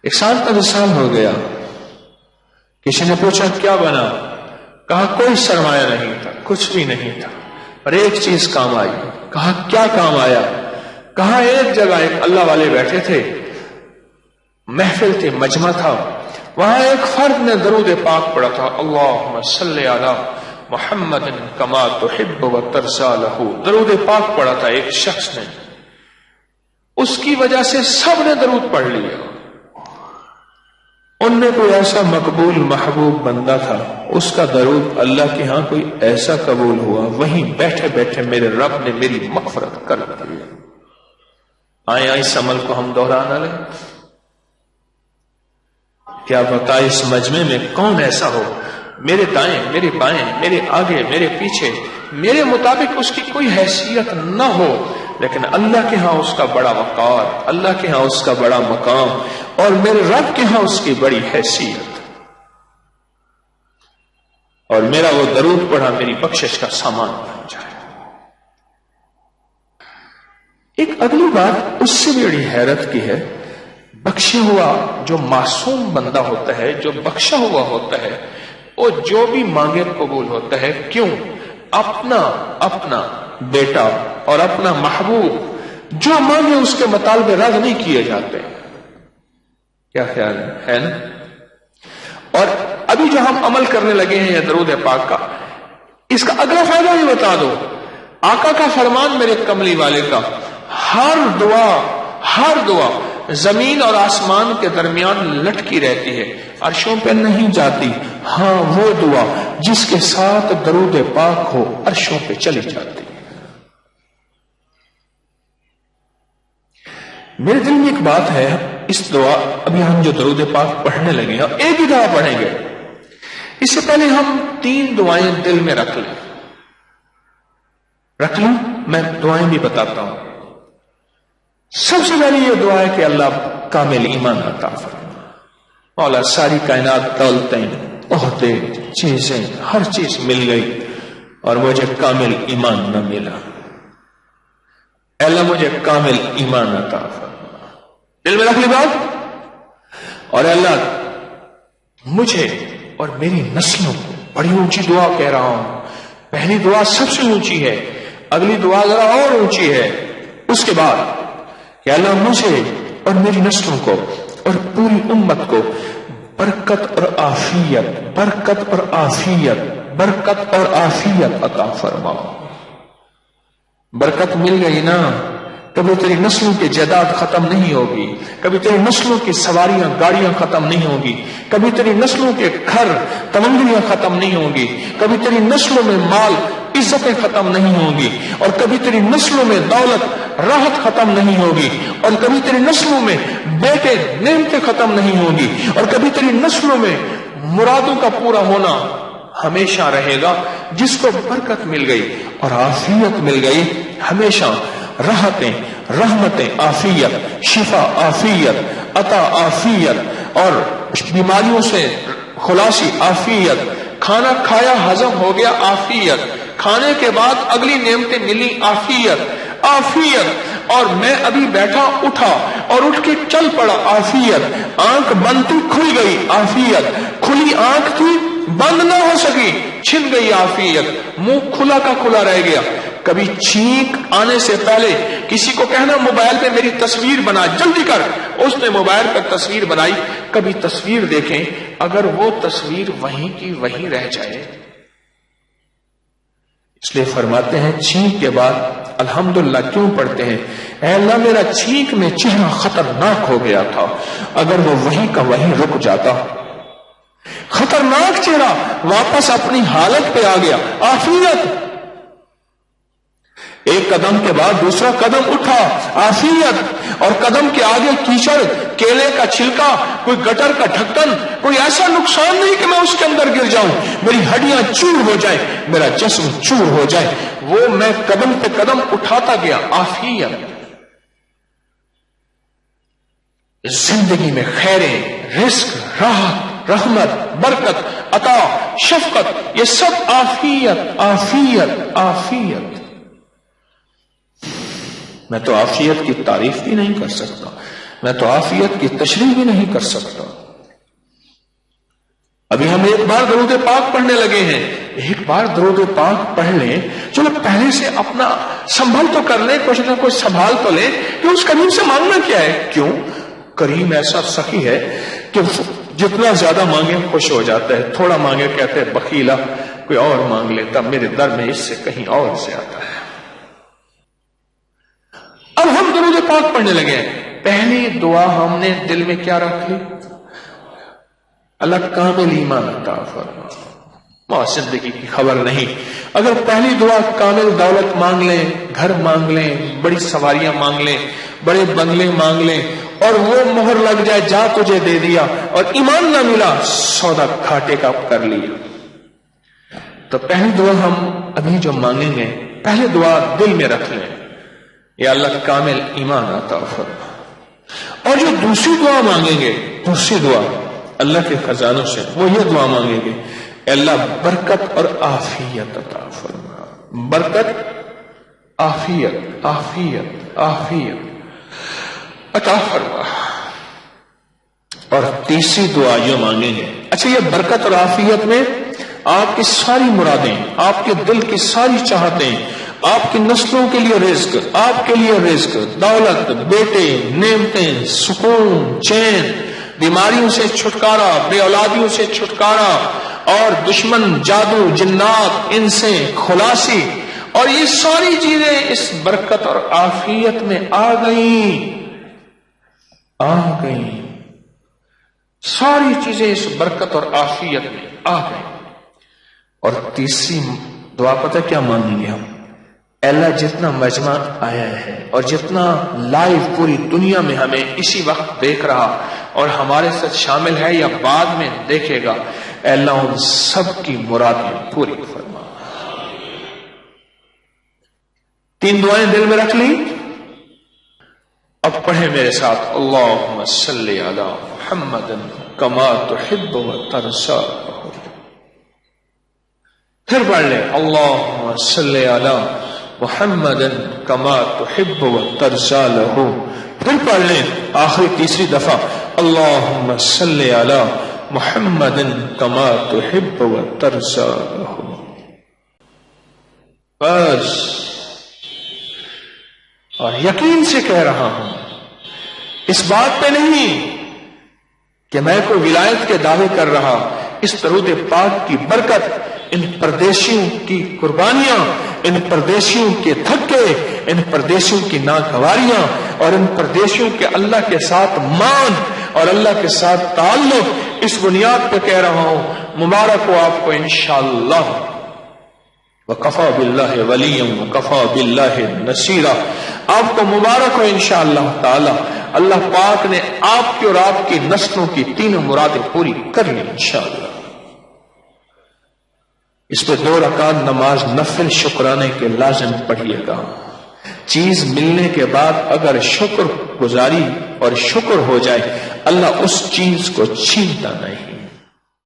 1 سال کا وصال ہو گیا. کسی نے پوچھا کیا بنا؟ کہا کوئی سرمایہ نہیں تھا، کچھ بھی نہیں تھا، پر ایک چیز کام آئی. کہا کیا کام آیا؟ کہا ایک جگہ ایک اللہ والے بیٹھے تھے، محفل تھی، مجمع تھا، وہاں ایک فرد نے درود پاک پڑھا تھا، اللہم صلی علی محمد کما تحب و ترضی لہ. درود پاک پڑھا تھا ایک شخص نے، اس کی وجہ سے سب نے درود پڑھ لیا. ان میں کوئی ایسا مقبول محبوب بندہ تھا، اس کا درود اللہ کے ہاں کوئی ایسا قبول ہوا، وہیں بیٹھے بیٹھے میرے رب نے میری مغفرت کر دی. آئیں اس عمل کو ہم دہرانا لیں. کیا پتا اس مجمع میں کون ایسا ہو، میرے دائیں میرے بائیں، میرے آگے میرے پیچھے، میرے مطابق اس کی کوئی حیثیت نہ ہو، لیکن اللہ کے ہاں اس کا بڑا وقار، اللہ کے ہاں اس کا بڑا مقام، اور میرے رب کے ہاں اس کی بڑی حیثیت، اور میرا وہ درود پڑھا میری بخشش کا سامان بن جائے. ایک اگلی بات اس سے بڑی حیرت کی ہے، بخشا ہوا جو معصوم بندہ ہوتا ہے، جو بخشا ہوا ہوتا ہے، وہ جو بھی مانگے قبول ہوتا ہے. کیوں؟ اپنا بیٹا اور اپنا محبوب جو مانگے اس کے مطالبے رد نہیں کیے جاتے. کیا خیال ہے نا؟ اور ابھی جو ہم عمل کرنے لگے ہیں درود پاک کا، اس کا اگلا فائدہ بھی بتا دو. آقا کا فرمان میرے کملی والے کا، ہر دعا زمین اور آسمان کے درمیان لٹکی رہتی ہے، عرشوں پہ نہیں جاتی. ہاں وہ دعا جس کے ساتھ درود پاک ہو عرشوں پہ چلی جاتی. میرے دل میں ایک بات ہے، اس دعا ابھی ہم جو درود پاک پڑھنے لگے ہیں، ایک ہی دعا پڑھیں گے، اس سے پہلے ہم 3 دعائیں دل میں رکھ لوں. میں دعائیں بھی بتاتا ہوں. سب سے پہلے یہ دعا ہے کہ اللہ کامل ایمان عطا فرما. مولا ساری کائنات، دولتیں، عہدے، چیزیں، ہر چیز مل گئی اور مجھے کامل ایمان نہ ملا. اللہ مجھے کامل ایمان عطا فرما. دل میں رکھ لی بات. اور اللہ مجھے اور میری نسلوں کو، بڑی اونچی دعا کہہ رہا ہوں، پہلی دعا سب سے اونچی ہے، اگلی دعا ذرا اور اونچی ہے. اس کے بعد کہ اللہ مجھے اور میری نسلوں کو اور پوری امت کو برکت اور عافیت عطا فرماؤ. برکت مل گئی نا، کبھی تیری نسلوں کی جائیداد ختم نہیں ہوگی، کبھی تیری نسلوں کی سواریاں گاڑیاں ختم نہیں ہوگی، کبھی تیری نسلوں کے گھر تمنگریاں ختم نہیں ہوگی، کبھی تیری نسلوں میں مال عزتیں ختم نہیں ہوگی، اور کبھی تیری نسلوں میں دولت راحت ختم نہیں ہوگی، اور کبھی تیری نسلوں میں بیٹے نعمتیں ختم نہیں ہوگی، اور کبھی تیری نسلوں میں مرادوں کا پورا ہونا ہمیشہ رہے گا. جس کو برکت مل گئی اور عافیت مل گئی، ہمیشہ راحتیں، رحمتیں، عافیت، شفا، عافیت، عطا، عافیت، اور بیماریوں سے خلاصی، عافیت، کھانا کھایا ہضم ہو گیا، عافیت، کھانے کے بعد اگلی نعمتیں ملی، عافیت، عافیت، اور میں ابھی بیٹھا اٹھا اور اٹھ کے چل پڑا، عافیت، آنکھ بند تھی کھل گئی، عافیت، کھلی آنکھ تھی بند نہ ہو سکی، چھن گئی، عافیت، منہ کھلا کا کھلا رہ گیا. کبھی چھینک آنے سے پہلے کسی کو کہنا موبائل پہ میری تصویر بنا، جلدی کر، اس نے موبائل پہ تصویر بنائی. کبھی تصویر دیکھیں، اگر وہ تصویر وہیں کی وہیں رہ جائے. اس لیے فرماتے ہیں چھینک کے بعد الحمدللہ کیوں پڑھتے ہیں؟ اے اللہ میرا چھینک میں چہرہ خطرناک ہو گیا تھا، اگر وہ وہیں کا وہیں رک جاتا، خطرناک چہرہ واپس اپنی حالت پہ آ گیا، عافیت. ایک قدم کے بعد دوسرا قدم اٹھا، عافیت، اور قدم کے آگے کیچڑ، کیلے کا چھلکا، کوئی گٹر کا ڈھکن، کوئی ایسا نقصان نہیں کہ میں اس کے اندر گر جاؤں، میری ہڈیاں چور ہو جائیں، میرا جسم چور ہو جائے. وہ میں قدم پہ قدم اٹھاتا گیا، عافیت. زندگی میں خیریں، رزق، راحت، رحمت، برکت، عطا، شفقت، یہ سب عافیت، عافیت، عافیت. میں تو عافیت کی تعریف بھی نہیں کر سکتا. میں تو عافیت کی تشریح بھی نہیں کر سکتا. ابھی ہم ایک بار درود پاک پڑھنے لگے ہیں. ایک بار درود پاک پڑھ لیں, چلو پہلے سے اپنا سنبھل تو کر لیں, کچھ نہ کچھ سنبھال تو لیں کہ اس کریم سے مانگنا کیا ہے. کیوں؟ کریم ایسا سخی ہے کہ جتنا زیادہ مانگے خوش ہو جاتا ہے, تھوڑا مانگے کہتے ہیں بخیلا, کوئی اور مانگ لیتا, میرے در میں اس سے کہیں اور زیادہ ہے. اب ہم درود پاک پڑھنے لگے ہیں. پہلی دعا ہم نے دل میں کیا رکھ لی؟ اللہ کامل ایمان عطا فرما. زندگی کی خبر نہیں. اگر پہلی دعا کامل دولت مانگ لیں, گھر مانگ لیں, بڑی سواریاں مانگ لیں, بڑے بنگلے مانگ لیں, اور وہ مہر لگ جائے جا تجھے دے دیا, اور ایمان نہ ملا, سودا گھاٹے کا کر لیا. تو پہلی دعا ہم ابھی جو مانگیں گے, پہلے دعا دل میں رکھ لیں, یا اللہ کامل ایمان عطا فرما. اور جو دوسری دعا مانگیں گے, دوسری دعا اللہ کے خزانوں سے, وہ یہ دعا مانگیں گے, اللہ برکت اور عافیت عطا فرما. برکت, عافیت, عافیت, عافیت عطا فرما. اور تیسری دعا جو مانگیں گے, اچھا یہ برکت اور عافیت میں آپ کی ساری مرادیں, آپ کے دل کی ساری چاہتیں, آپ کی نسلوں کے لیے رزق, آپ کے لیے رزق, دولت, بیٹے, نعمتیں, سکون, چین, بیماریوں سے چھٹکارا, بے اولادیوں سے چھٹکارا, اور دشمن, جادو, جنات, ان سے خلاصی, اور یہ ساری چیزیں اس برکت اور عافیت میں آ گئیں. ساری چیزیں اس برکت اور عافیت میں آ گئیں. اور تیسری دعا پتہ کیا مانگیں گے ہم؟ اللہ جتنا مجمع آیا ہے اور جتنا لائیو پوری دنیا میں ہمیں اسی وقت دیکھ رہا اور ہمارے ساتھ شامل ہے یا بعد میں دیکھے گا, اللہ ان سب کی مرادیں پوری فرما. تین دعائیں دل میں رکھ لی. اب پڑھیں میرے ساتھ, اللہم صلی علی محمد کما تحب و ترضی. پھر پڑھ لیں, اللہم صلی علی محمد کما تحب و ترضی لہ. پھر پڑھ لیں آخری تیسری دفعہ, اللہم صلی علی محمد کما تحب و ترضی لہ. بس. اور یقین سے کہہ رہا ہوں, اس بات پہ نہیں کہ میں کوئی ولایت کے دعوے کر رہا, اس درود پاک کی برکت, ان پردیسیوں کی قربانیاں, ان پردیسیوں کے دھکے, ان پردیسیوں کی ناگواریاں, اور ان پردیسیوں کے اللہ کے ساتھ مان اور اللہ کے ساتھ تعلق, اس بنیاد پہ کہہ رہا ہوں, مبارک ہو آپ کو انشاءاللہ. وَقَفَى بِاللَّهِ وَلِيًّا وَقَفَى بِاللَّهِ نَصِيرًا. آپ کو مبارک ہو انشاءاللہ تعالی. اللہ پاک نے آپ کی اور آپ کی نسلوں کی تینوں مرادیں پوری کر لی انشاءاللہ. اس پہ 2 رکعت نماز نفل شکرانے کے لازم پڑھیے گا. چیز ملنے کے بعد اگر شکر گزاری اور شکر ہو جائے, اللہ اس چیز کو چھینتا نہیں.